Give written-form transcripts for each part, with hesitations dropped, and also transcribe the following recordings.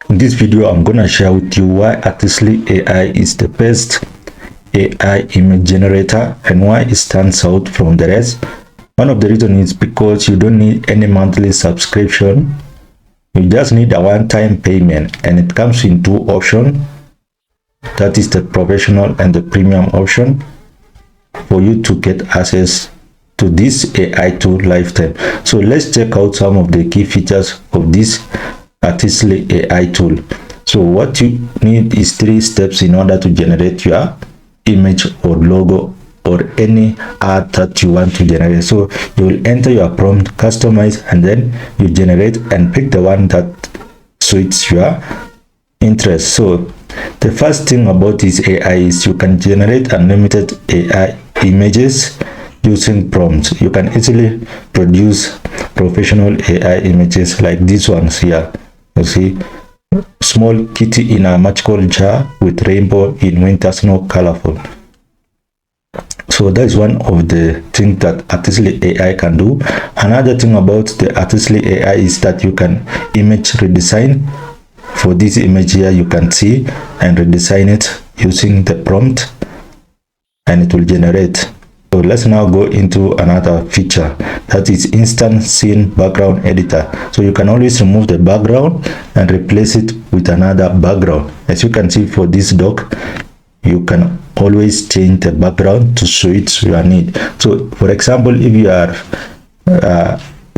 In this video, I'm gonna share with you why Artistly AI is the best AI image generator and why it stands out from the rest. One of the reasons is because you don't need any monthly subscription. You just need a one-time payment, and it comes in two options. That is the professional and the premium option for you to get access to this AI tool lifetime. So let's check out some of the key features of this Artistly AI tool. So what you need is 3 steps in order to generate your image or logo or any art that you want to generate. So you will enter your prompt, customize, and then you generate and pick the one that suits your interest. So the first thing about this AI is you can generate unlimited AI images using prompts. You can easily produce professional AI images like these ones here. You see, small kitty in a magical jar with rainbow in winter snow, colorful. So that's one of the things that Artistly AI can do. Another thing about the Artistly AI is that you can image redesign. For this image here, you can see and redesign it using the prompt, and it will generate. So let's now go into another feature, that is instant scene background editor. So you can always remove the background and replace it with another background. As you can see for this doc, you can always change the background to suit your need. So for example, if you are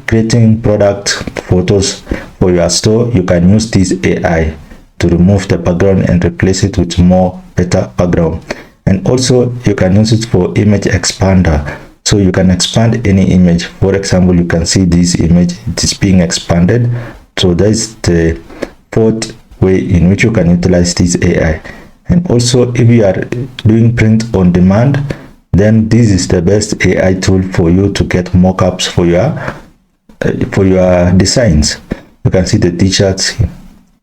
creating product photos for your store, you can use this AI to remove the background and replace it with more better background. And also you can use it for image expander. So you can expand any image. For example, you can see this image, it is being expanded. So that is the fourth way in which you can utilize this AI. And also if you are doing print on demand, then this is the best AI tool for you to get mockups for your designs. You can see the t-shirts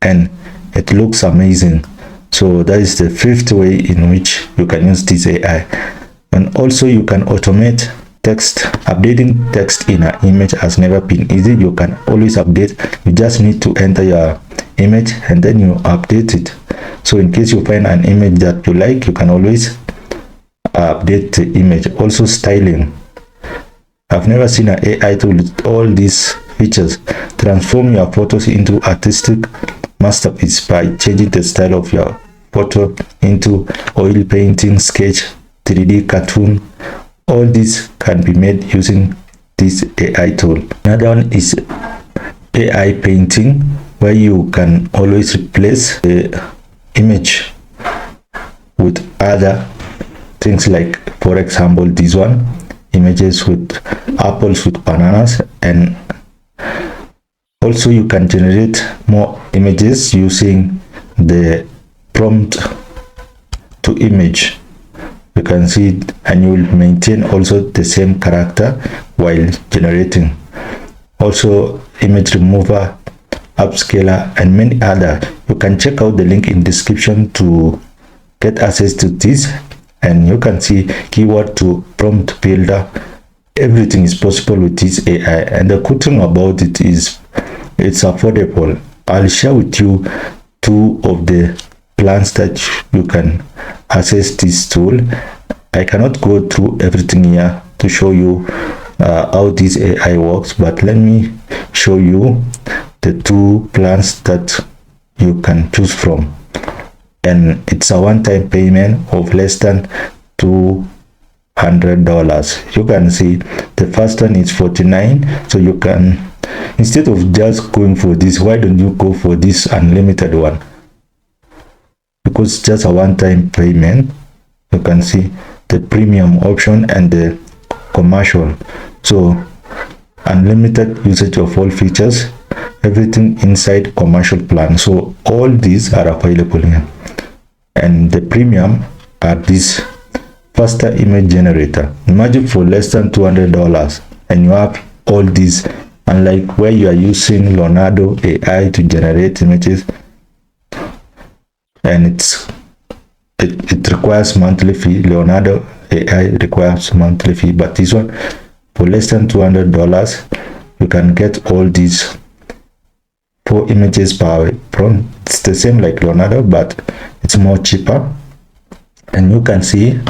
and it looks amazing. So that is the fifth way in which you can use this AI. And also you can automate text. Updating text in an image has never been easy. You can always update. You just need to enter your image and then you update it. So in case you find an image that you like, you can always update the image. Also styling. I've never seen an AI tool with all these features. Transform your photos into artistic masterpiece by changing the style of your photo into oil painting, sketch, 3D cartoon. All these can be made using this AI tool. Another one is AI painting, where you can always replace the image with other things, like for example this one, images with apples with bananas. And also you can generate more images using the prompt to image. You can see it, and you will maintain also the same character while generating. Also image remover, upscaler, and many other. You can check out the link in description to get access to this, and you can see keyword to prompt builder. Everything is possible with this AI, and the good thing about it is it's affordable. I'll share with you 2 of the plans that you can access this tool. I cannot go through everything here to show you how this AI works, but let me show you the 2 plans that you can choose from. And it's a one-time payment of less than $200. You can see the first one is $49. So you can, instead of just going for this, why don't you go for this unlimited one? Because it's just a one-time payment. You can see the premium option and the commercial. So unlimited usage of all features, everything inside commercial plan. So all these are available here. And the premium are this faster image generator. Imagine for less than $200 and you have all these, unlike where you are using Leonardo AI to generate images, and it requires monthly fee. Leonardo AI requires monthly fee, but this one for less than $200 you can get all these 4 images per prompt. It's the same like Leonardo, but it's more cheaper. And you can see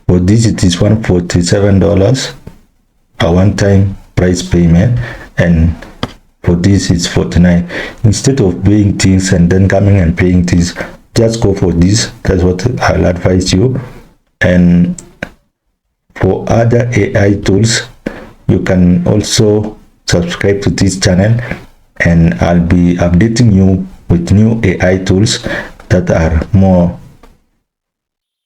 for this it is $147, a one-time price payment, and for this it's $49. Instead of doing things and then coming and paying this, just go for this. That's what I'll advise you. And for other AI tools, you can also subscribe to this channel, and I'll be updating you with new AI tools that are more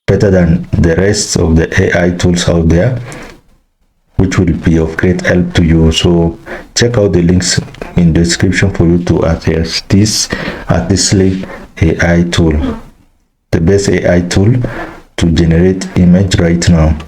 better than the rest of the AI tools out there, which will be of great help to you. So check out the links in the description for you to access this Artistly AI tool, the best AI tool to generate image right now.